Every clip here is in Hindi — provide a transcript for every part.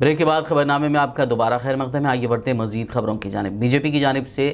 ब्रेक के बाद खबरनामे में आपका दोबारा खैर मकदम है। आगे बढ़ते हैं मजीद खबरों की जानिब। बीजेपी की जानिब से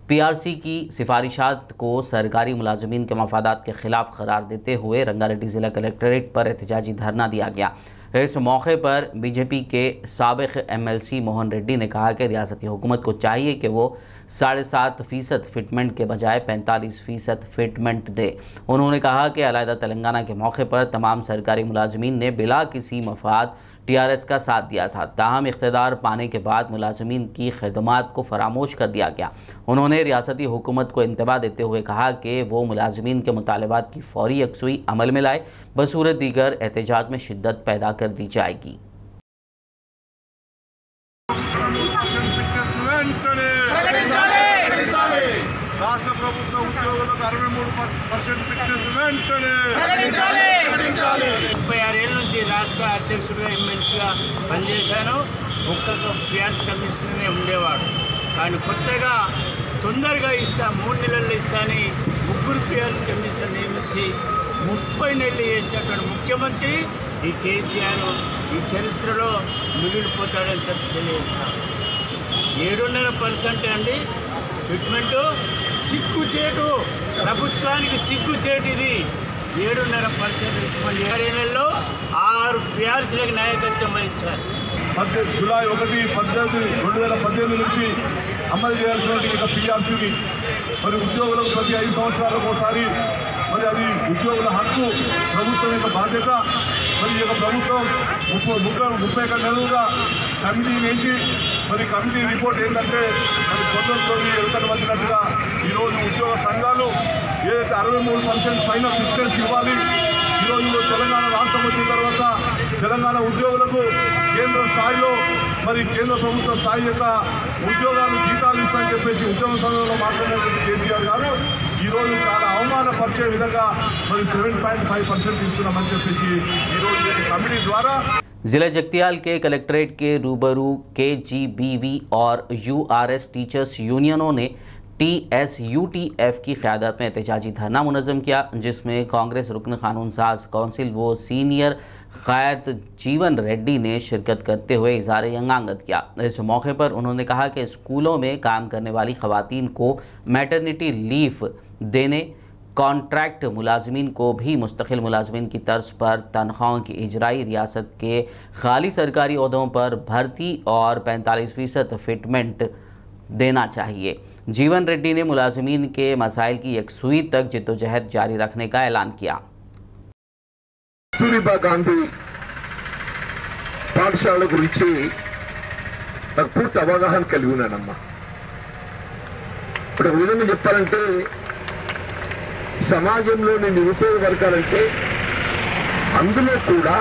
पीआरसी की सिफारिशात को सरकारी मुलाजमीन के मफादात के खिलाफ करार देते हुए रंगारेड्डी ज़िला कलेक्ट्रेट पर एहतजाजी धरना दिया गया। इस मौके पर बीजेपी के साबिक एमएलसी मोहन रेड्डी ने कहा कि रियासती हुकूमत को चाहिए कि वो 7.5% फिटमेंट के बजाय 45% फिटमेंट दे। उन्होंने कहा कि अलहदा तेलंगाना के मौके पर तमाम सरकारी मुलाजमीन ने बिला किसी मफाद टीआरएस का साथ दिया था, ताहम इख्तिदार पाने के बाद मुलाजमीन की खदमात को फरामोश कर दिया गया। उन्होंने रियासती हुकूमत को इंतबाह देते हुए कहा कि वो मुलाजमीन के मुतालबात की फौरी यकसुई अमल में लाए, बसूरत दीगर एहतजाज में शिद्दत पैदा कर दी जाएगी। రాష్ట్ర ప్రభుత్వ ఉద్యోగులకు 63% ఫిట్నెస్ వెంటనే 36 ఏళ్ళ నుంచి రాష్ట్ర అధ్యక్షుడిగా ఎమ్మెల్సీగా పనిచేశాను. ఒక్కొక్క పిఆర్సీ కమిషనర్నే ఉండేవాడు. కానీ కొత్తగా తొందరగా ఇస్తా 3 నెలల్లో ఇస్తాని 3 పిఆర్సీ కమిషనర్ నియమించి 30 నెలలు చేసినటువంటి ముఖ్యమంత్రి ఈ కేసీఆర్ ఈ చరిత్రలో మిగిలిపోతాడని చెప్పి తెలియజేస్తాను. 7.5% అండి ఫిట్మెంటు. సిగ్గుచేటు, ప్రభుత్వానికి సిగ్గుచేటు. ఇది 7.5%. 6 ఏళ్లలో 6 పిఆర్సీలకు నాయకత్వం వహించారు. జూలై 1, 2018 నుంచి అమలు చేయాల్సిన పిఆర్సీని మరి ఉద్యోగులకు ప్రతి 5 సంవత్సరాలకు ఒకసారి మరి అది ఉద్యోగుల హక్కు, ప్రభుత్వం యొక్క బాధ్యత. మరి ఈ యొక్క ప్రభుత్వం 31 నెలలుగా కమిటీ వేసి మరి కమిటీ రిపోర్ట్ ఏంటంటే మరి కొందరితో ఎలుకలు వచ్చినట్టుగా ఈరోజు ఉద్యోగ సంఘాలు ఏదైతే 63% పైన ఫిట్నెస్ ఇవ్వాలి. ఈరోజు తెలంగాణ రాష్ట్రం వచ్చిన తర్వాత తెలంగాణ ఉద్యోగులకు కేంద్ర స్థాయిలో మరి కేంద్ర ప్రభుత్వ స్థాయి యొక్క ఉద్యోగాలు జీతాలు ఇస్తామని చెప్పేసి ఉద్యోగ సంఘంలో మాట్లాడినటువంటి కేసీఆర్ గారు ఈరోజు చాలా అవమానపరిచే విధంగా మరి 7.5% ఇస్తున్నామని చెప్పేసి ఈరోజు కమిటీ ద్వారా ज़िला जगतियाल के कलेक्ट्रेट के रूबरू KGBV और URS टीचर्स यूनियनों ने TSUTF की क़यादत में एहतजाजी धरना मुनज़्ज़म किया, जिसमें कांग्रेस रुकन कानून साज कौंसिल व सीनियर क़ायद जीवन रेड्डी ने शिरकत करते हुए इज़हार यंगांगत किया। इस मौके पर उन्होंने कहा कि स्कूलों में काम करने वाली ख़वातीन को मैटरनिटी लीव देने, कॉन्ट्रैक्ट मुलाजमीन को भी मुस्तकिल मुलाजमीन की तर्ज पर तनख्वाहों की इजराई, रियासत के खाली सरकारी ओहदों पर भर्ती और 45% फिटमेंट देना चाहिए। जीवन रेड्डी ने मुलाजमीन के मसाइल की यकसुई तक जिद्दोजहद जारी रखने का ऐलान किया। कस्तूरबा गांधी పాఠశాల గురించి నాకు పూర్తి అవగాహన కలిగి ఉన్నానమ్మా. ఇప్పుడు ఒక విధంగా చెప్పాలంటే సమాజంలోని నిరుపేద వర్గాలంటే అందులో కూడా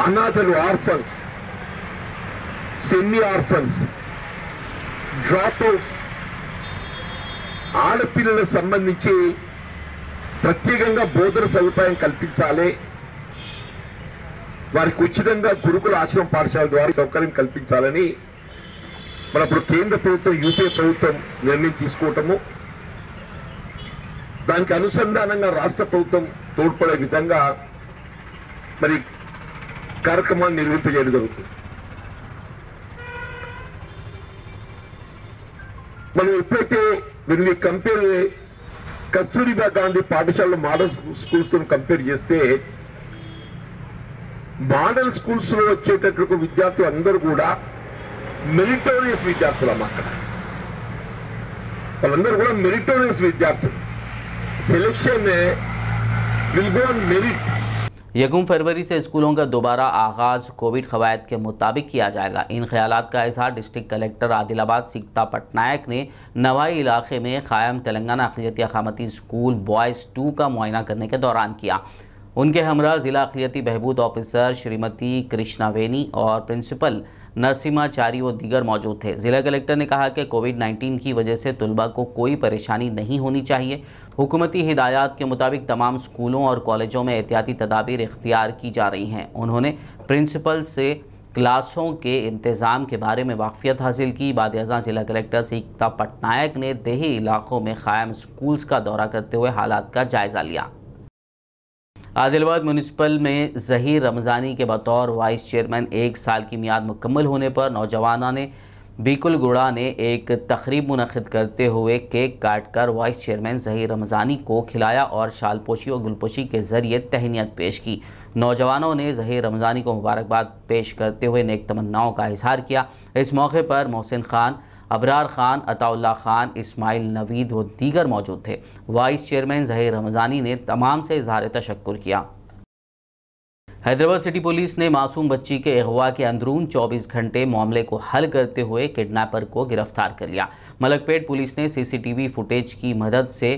అనాథలు, ఆర్ఫన్స్, సెమీ ఆర్ఫన్స్, డ్రాప్అవుట్స్, ఆడపిల్లలకు సంబంధించి ప్రత్యేకంగా బోధన సదుపాయం కల్పించాలి. వారికి ఉచితంగా గురుకుల ఆశ్రమ పాఠశాల ద్వారా సౌకర్యం కల్పించాలని మనప్పుడు కేంద్ర ప్రభుత్వం, యూపీఏ ప్రభుత్వం నిర్ణయం తీసుకోవటము, దానికి అనుసంధానంగా రాష్ట్ర ప్రభుత్వం తోడ్పడే విధంగా మరి కార్యక్రమాలు నిర్వహింపజేయడం జరుగుతుంది. మనం ఎప్పుడైతే వీరిని కంపేర్ కస్తూరిబా గాంధీ పాఠశాలలో మోడల్ స్కూల్స్ తో కంపేర్ చేస్తే మోడల్ స్కూల్స్ లో వచ్చేటటువంటి విద్యార్థులు అందరూ కూడా మెరిటోరియస్ విద్యార్థులు అమ్మ. అక్కడ వాళ్ళందరూ కూడా మెరిటోరియస్ విద్యార్థులు. Selection will go on merit. 1 फरवरी से स्कूलों का दोबारा आगाज़ कोविड क़वायद के मुताबिक किया जाएगा। इन ख्यालात का इज़हार डिस्ट्रिक्ट कलेक्टर आदिलाबाद सीकता पटनायक ने नवाई इलाके में क़ायम तेलंगाना अक़लियती अक़ामती स्कूल बॉयज़ 2 का मुआयना करने के दौरान किया। उनके हमरा ज़िला अक़लियती बहबूद ऑफिसर श्रीमती कृष्णावेनी और प्रिंसिपल नरसिम्हाचारी व दीगर मौजूद थे। ज़िला कलेक्टर ने कहा कि कोविड-19 की वजह से तलबा को कोई परेशानी नहीं होनी चाहिए। हुकूमती हिदायत के मुताबिक तमाम स्कूलों और कॉलेजों में एहतियाती तदाबीर इख्तियार की जा रही हैं। उन्होंने प्रिंसिपल से क्लासों के इंतज़ाम के बारे में वाक़फ़ियत हासिल की। बाद अज़ां ज़िला कलेक्टर सीकता पटनायक ने देही इलाकों में क़ायम स्कूल्स का दौरा करते हुए हालात का जायज़ा लिया। आदिलाबाद म्यूनिसिपल में ज़हीर रमज़ानी के बतौर वाइस चेयरमैन 1 साल की मियाद मुकम्मल होने पर नौजवानों ने बीकुल गुड़ा ने एक तकरीब मुनक़िद करते हुए केक काटकर वाइस चेयरमैन ज़हीर रमज़ानी को खिलाया और शालपोशी और गुलपोशी के ज़रिए तहनीत पेश की। नौजवानों ने ज़हीर रमज़ानी को मुबारकबाद पेश करते हुए नेक तमन्नाओं का इजहार किया। इस मौके पर मोहसिन खान, अबरार खान, अताउल्ला खान, इस्माइल, नवीद व दीगर मौजूद थे। वाइस चेयरमैन ज़हीर रमज़ानी ने तमाम से इजहार तशक्कुर किया। हैदराबाद सिटी पुलिस ने मासूम बच्ची के अगवा के अंदरून 24 घंटे मामले को हल करते हुए किडनैपर को गिरफ्तार कर लिया। मलकपेट पुलिस ने सीसीटीवी फुटेज की मदद से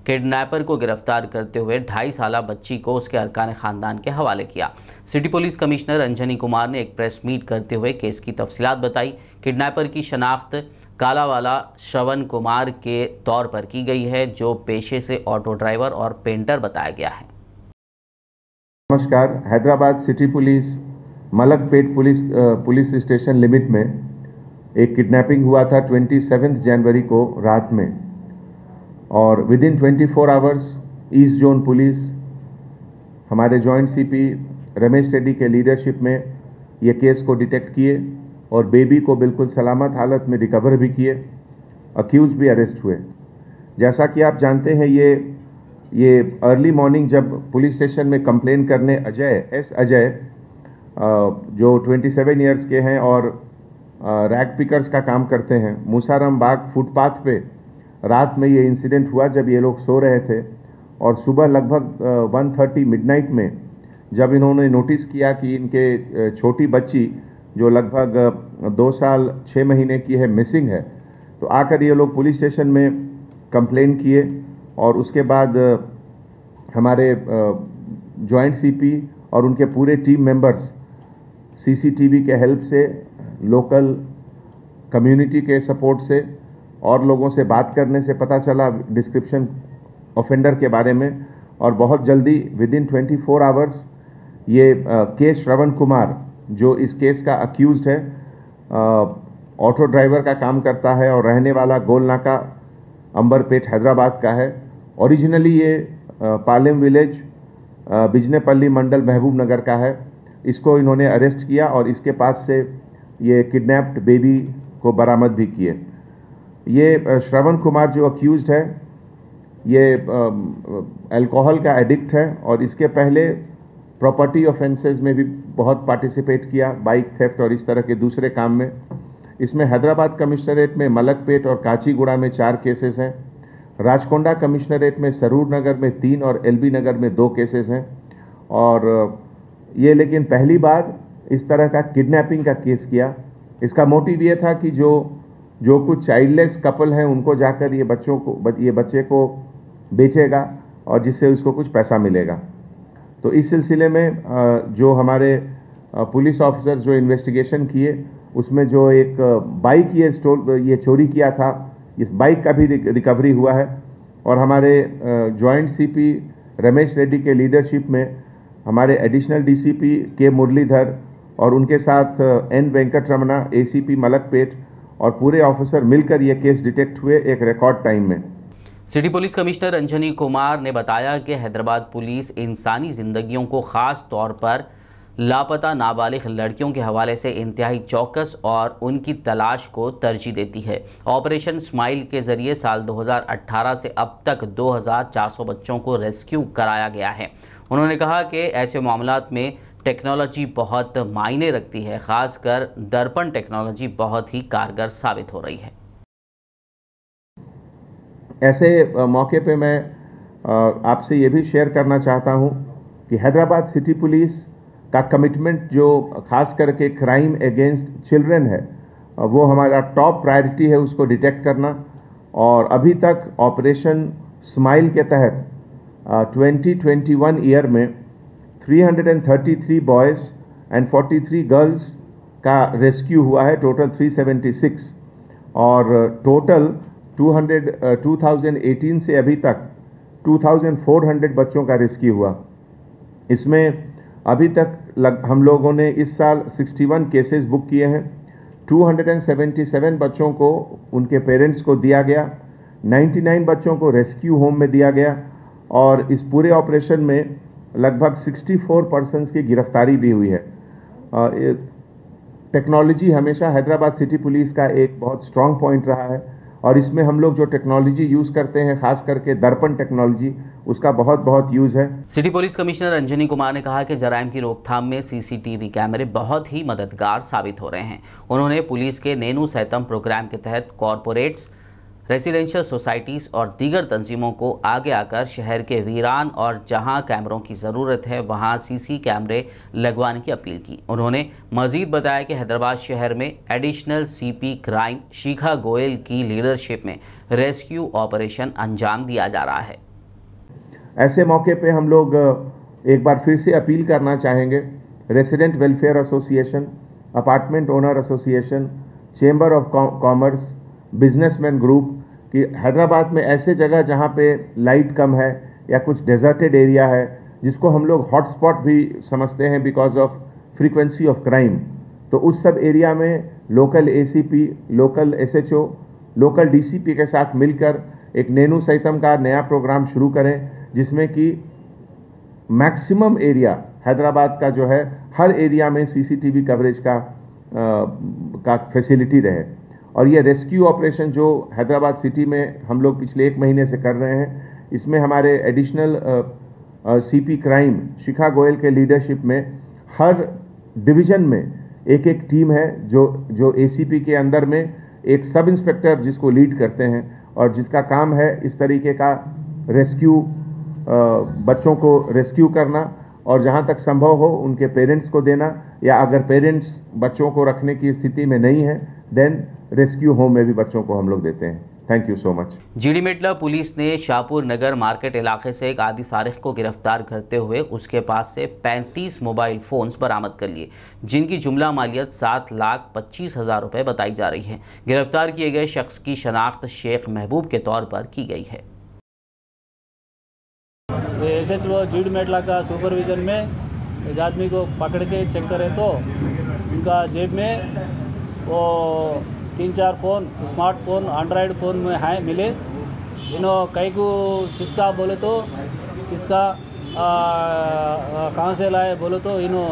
किडनैपर को गिरफ्तार करते हुए 2.5 साला बच्ची को उसके अरकान ख़ानदान के हवाले किया। City police commissioner Anjani Kumar ने एक प्रेस मीट करते हुए केस की तफसीलात बताई। किडनैपर की शनाख्त कालावाला श्रवण कुमार के तौर पर की गई है, जो पेशे से ऑटो ड्राइवर और पेंटर बताया गया है। नमस्कार। Hyderabad city police Malakpet police station limit में एक किडनैपिंग हुआ था 27 जनवरी को रात में, और with in 24 hours east zone police हमारे जॉइंट सीपी रमेश रेड्डी के लीडरशिप में ये केस को डिटेक्ट किए और बेबी को बिल्कुल सलामत हालत में रिकवर भी किए। अक्यूज भी अरेस्ट हुए। जैसा कि आप जानते हैं, ये अर्ली मॉर्निंग जब पुलिस स्टेशन में कंप्लेन करने अजय जो 27 ईयर्स के हैं और रैग पिकर्स का काम करते हैं, मूसाराम बाग फुटपाथ पे रात में ये इंसिडेंट हुआ जब ये लोग सो रहे थे। और सुबह लगभग 1:30 मिडनाइट में जब इन्होंने नोटिस किया कि इनके छोटी बच्ची जो लगभग 2 साल 6 महीने की है मिसिंग है, तो आकर ये लोग पुलिस स्टेशन में कंप्लेन किए। और उसके बाद हमारे जॉइंट सीपी और उनके पूरे टीम मेंबर्स सीसीटीवी के हेल्प से, लोकल कम्युनिटी के सपोर्ट से और लोगों से बात करने से पता चला डिस्क्रिप्शन ऑफेंडर के बारे में, और बहुत जल्दी विद इन 24 आवर्स ये के श्रवण कुमार जो इस केस का अक्यूज्ड है, ऑटो ड्राइवर का काम करता है और रहने वाला गोलनाका अंबरपेट हैदराबाद का है। ओरिजिनली ये पालेम विलेज बिजनेपल्ली मंडल महबूब नगर का है। इसको इन्होंने अरेस्ट किया और इसके पास से ये किडनैप्ड बेबी को बरामद भी किए। ये श्रवण कुमार जो अक्यूज्ड है, ये अल्कोहल का एडिक्ट है और इसके पहले प्रॉपर्टी ऑफेंसेस में भी बहुत पार्टिसिपेट किया, बाइक थेफ्ट और इस तरह के दूसरे काम में। इसमें हैदराबाद कमिश्नरेट में मलकपेट और काचीगुड़ा में 4 केसेस हैं, राजकोंडा कमिश्नरेट में सरूर नगर में 3 और एलबी नगर में 2 केसेस हैं। और ये लेकिन पहली बार इस तरह का किडनैपिंग का केस किया। इसका मोटिव ये था कि जो कुछ चाइल्डलेस कपल हैं उनको जाकर ये बच्चे को बेचेगा और जिससे उसको कुछ पैसा मिलेगा। तो इस सिलसिले में जो हमारे पुलिस ऑफिसर्स जो इन्वेस्टिगेशन किए, उसमें जो एक बाइक ये चोरी किया था, इस बाइक का भी रिकवरी हुआ है। और हमारे जॉइंट सीपी रमेश रेड्डी के लीडरशिप में हमारे एडिशनल डीसीपी के मुरलीधर और उनके साथ एन वेंकटरमणा एसीपी मलकपेट और पूरे ऑफिसर मिलकर ये केस डिटेक्ट हुए एक रिकॉर्ड टाइम में। City police commissioner Anjani Kumar ने बताया कि हैदराबाद पुलिस इंसानी जिंदगियों को खास तौर पर लापता नाबालिग लड़कियों के हवाले से इंतहाई चौकस और उनकी तलाश को तरजीह देती है। ऑपरेशन स्माइल के जरिए साल 2018 से अब तक 2400 बच्चों को रेस्क्यू कराया गया है। उन्होंने कहा कि ऐसे मामलात में टेक्नोलॉजी बहुत मायने रखती है, खासकर दर्पण टेक्नोलॉजी बहुत ही कारगर साबित हो रही है। ऐसे मौके पे मैं आपसे ये भी शेयर करना चाहता हूँ कि हैदराबाद सिटी पुलिस का कमिटमेंट जो खास करके क्राइम अगेंस्ट चिल्ड्रन है, वो हमारा टॉप प्रायोरिटी है, उसको डिटेक्ट करना। और अभी तक ऑपरेशन स्माइल के तहत 2021 ईयर में 333 बॉयज़ एंड 43 गर्ल्स का रेस्क्यू हुआ है, टोटल 376। और टोटल 2018 से अभी तक 2400 बच्चों का रेस्क्यू हुआ। इसमें अभी तक हम लोगों ने इस साल 61 केसेस बुक किए हैं। 277 बच्चों को उनके पेरेंट्स को दिया गया, 99 बच्चों को रेस्क्यू होम में दिया गया। और इस पूरे ऑपरेशन में लगभग 64 पर्सन्स की गिरफ्तारी भी हुई है। टेक्नोलॉजी हमेशा हैदराबाद सिटी पुलिस का एक बहुत स्ट्रांग पॉइंट रहा है और इसमें हम लोग जो टेक्नोलॉजी यूज़ करते हैं, खास करके दर्पण टेक्नोलॉजी, उसका बहुत यूज़ है। City police commissioner Anjani Kumar ने कहा कि जराइम की रोकथाम में सीसीटीवी कैमरे बहुत ही मददगार साबित हो रहे हैं। उन्होंने पुलिस के नेनू सैतम प्रोग्राम के तहत कॉरपोरेट्स, रेसिडेंशियल सोसाइटीज़ और दीगर तंजीमों को आगे आकर शहर के वीरान और जहां कैमरों की ज़रूरत है वहां सीसी कैमरे लगवाने की अपील की। उन्होंने मज़ीद बताया कि हैदराबाद शहर में एडिशनल सीपी क्राइम शिखा गोयल की लीडरशिप में रेस्क्यू ऑपरेशन अंजाम दिया जा रहा है। ऐसे मौके पे हम लोग एक बार फिर से अपील करना चाहेंगे resident welfare association, apartment owner association, chamber of commerce, businessman group कि हैदराबाद में ऐसे जगह जहाँ पे लाइट कम है या कुछ डेजर्टेड एरिया है, जिसको हम लोग हॉटस्पॉट भी समझते हैं because of frequency of crime, तो उस सब एरिया में local ACP, local SHO, local DCP के साथ मिलकर एक नेनू सैतम का नया प्रोग्राम शुरू करें, जिसमें कि मैक्सिमम एरिया हैदराबाद का जो है हर एरिया में सीसीटीवी कवरेज का फैसिलिटी रहे। और ये रेस्क्यू ऑपरेशन जो हैदराबाद सिटी में हम लोग पिछले 1 महीने से कर रहे हैं, इसमें हमारे एडिशनल सीपी क्राइम शिखा गोयल के लीडरशिप में हर डिवीज़न में एक टीम है जो एसीपी के अंदर में एक सब इंस्पेक्टर जिसको लीड करते हैं और जिसका काम है इस तरीके का रेस्क्यू, बच्चों को रेस्क्यू करना और जहाँ तक संभव हो उनके पेरेंट्स को देना, या अगर पेरेंट्स बच्चों को रखने की स्थिति में नहीं है देन रेस्क्यू होम में भी बच्चों को हम लोग देते हैं। Thank you so much. GD Metla police ने शाहपुर नगर मार्केट इलाके से एक आदि सारिक को गिरफ्तार करते हुए उसके पास से 35 मोबाइल फोन्स बरामद कर लिए, जिनकी जुमला मालियत 7,25,000 रुपये बताई जा रही है। गिरफ्तार किए गए शख्स की शनाख्त शेख महबूब के तौर पर की गई है। एसएचओ जीडी मेटला का सुपरविजन में एक आदमी को पकड़ के चेक करें तो उनका जेब में वो 3-4 फ़ोन, स्मार्टफोन, एंड्रॉयड फ़ोन में है मिले। इन्हों कई को किसका बोले तो किसका कहाँ से लाए बोले तो इन्हों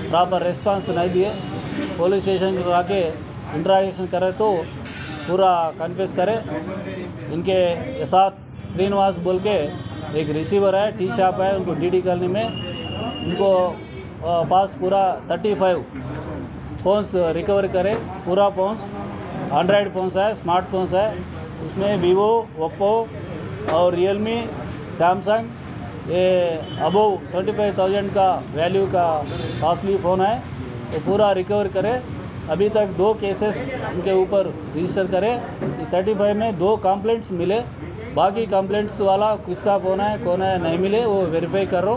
प्रॉपर रिस्पांस नहीं दिए। पुलिस स्टेशन को आके इंट्रागेशन करे तो पूरा कन्फेस करे। इनके साथ श्रीनिवास बोल के एक रिसीवर है, टी शॉप है, उनको डीडी कॉलोनी में, उनको पास पूरा 35 फ़ोन्स रिकवर करे। पूरा फ़ोन्स एंड्रॉयड फ़ोन्स है, स्मार्टफोन्स है, उसमें वीवो, ओप्पो और रियलमी, सैमसंग, ये अबव 25,000 का वैल्यू का कॉस्टली फ़ोन है, तो पूरा रिकवर करे। अभी तक 2 केसेस उनके ऊपर रजिस्टर करे। 35 में 2 कंप्लेंट्स मिले, बाकी कंप्लेंट्स वाला किसका फ़ोन है कौन है नहीं मिले, वो वेरीफाई कर रहा।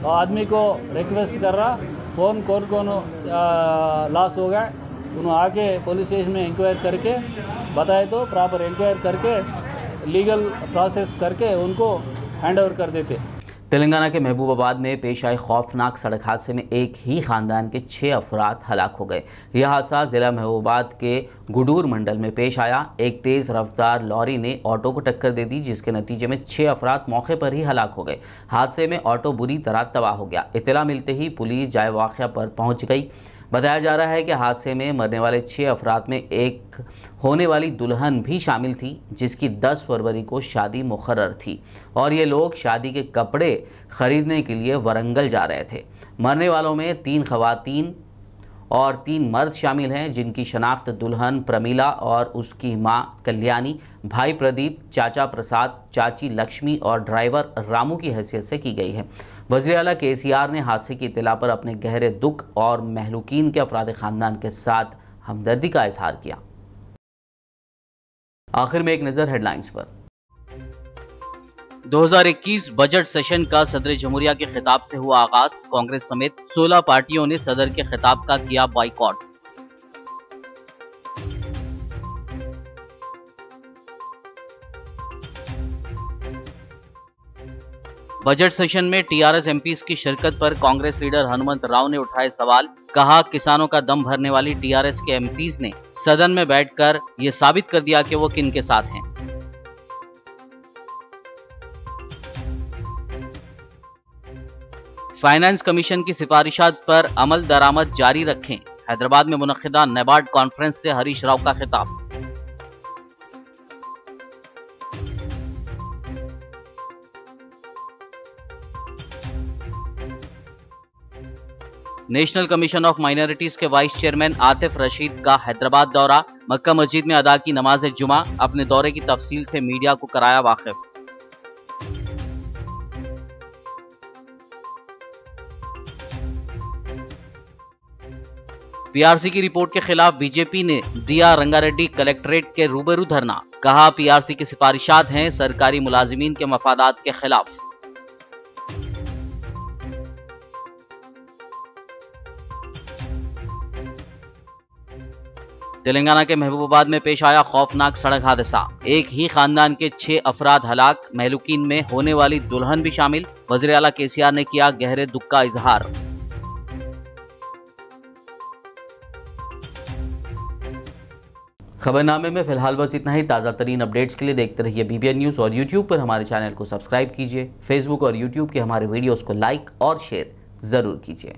और आदमी को रिक्वेस्ट कर रहा फ़ोन कौन लॉस हो गया, उन्होंने आके पुलिस स्टेशन में इंक्वायर करके बताए तो प्रॉपर इंक्वायर करके लीगल प्रोसेस करके उनको हैंड ओवर कर देते। तेलंगाना के महबूबाबाद में पेश आए खौफनाक सड़क हादसे में एक ही खानदान के 6 अफराद हलाक हो गए। यह हादसा ज़िला महबूबाबाद के गुडूर मंडल में पेश आया। एक तेज़ रफ्तार लॉरी ने ऑटो को टक्कर दे दी, जिसके नतीजे में 6 अफराद मौके पर ही हलाक हो गए। हादसे में ऑटो बुरी तरह तबाह हो गया। इत्तला मिलते ही पुलिस जाए वाक़या पर पहुँच गई। बताया जा रहा है कि हादसे में मरने वाले 6 अफराद में एक होने वाली दुल्हन भी शामिल थी, जिसकी 10 फरवरी को शादी मुकर्रर थी और ये लोग शादी के कपड़े ख़रीदने के लिए वरंगल जा रहे थे। मरने वालों में 3 ख़वातीन और 3 मर्द शामिल हैं, जिनकी शनाख्त दुल्हन प्रमीला और उसकी मां कल्याणी, भाई प्रदीप, चाचा प्रसाद, चाची लक्ष्मी और ड्राइवर रामू की हैसियत से की गई है। वज़ीर आला केसीआर ने हादसे की इत्तला पर अपने गहरे दुख और महलूकीन के अफराद ख़ानदान के साथ हमदर्दी का इजहार किया। आखिर में एक नज़र हेडलाइंस पर। 2021 बजट सेशन का सदर जमहूरिया के खिताब से हुआ आगाज। कांग्रेस समेत 16 पार्टियों ने सदर के खिताब का किया बाइकॉट। बजट सेशन में टीआरएस एमपीज की शिरकत पर कांग्रेस लीडर हनुमंत राव ने उठाए सवाल। कहा, किसानों का दम भरने वाली टीआरएस के एमपीज ने सदन में बैठकर ये साबित कर दिया कि वो किन के साथ हैं। फाइनेंस कमीशन की सिफारिशात पर अमल दरामद जारी रखें। हैदराबाद में मुनक्किदा नेबार्ड कॉन्फ्रेंस से हरीश राव का खिताब। नेशनल कमीशन ऑफ माइनॉरिटीज के वाइस चेयरमैन आतिफ रशीद का हैदराबाद दौरा। मक्का मस्जिद में अदा की नमाज जुमा। अपने दौरे की तफसील से मीडिया को कराया वाकिफ। पीआरसी की रिपोर्ट के खिलाफ बीजेपी ने दिया रंगारेड्डी कलेक्ट्रेट के रूबरू धरना। कहा पीआरसी की सिफारिशात हैं सरकारी मुलाजिमीन के मफादात के खिलाफ। तेलंगाना के महबूबाबाद में पेश आया खौफनाक सड़क हादसा। एक ही खानदान के 6 अफराद हलाक, महलूकीन में होने वाली दुल्हन भी शामिल। वज़ीर आला केसीआर ने किया गहरे दुख का इजहार। खबरनामे में फिलहाल बस इतना ही। ताज़ा तरीन अपडेट्स के लिए देखते रहिए BBN न्यूज़ और यूट्यूब पर हमारे चैनल को सब्सक्राइब कीजिए। फेसबुक और यूट्यूब के हमारे वीडियोज़ को लाइक और शेयर ज़रूर कीजिए।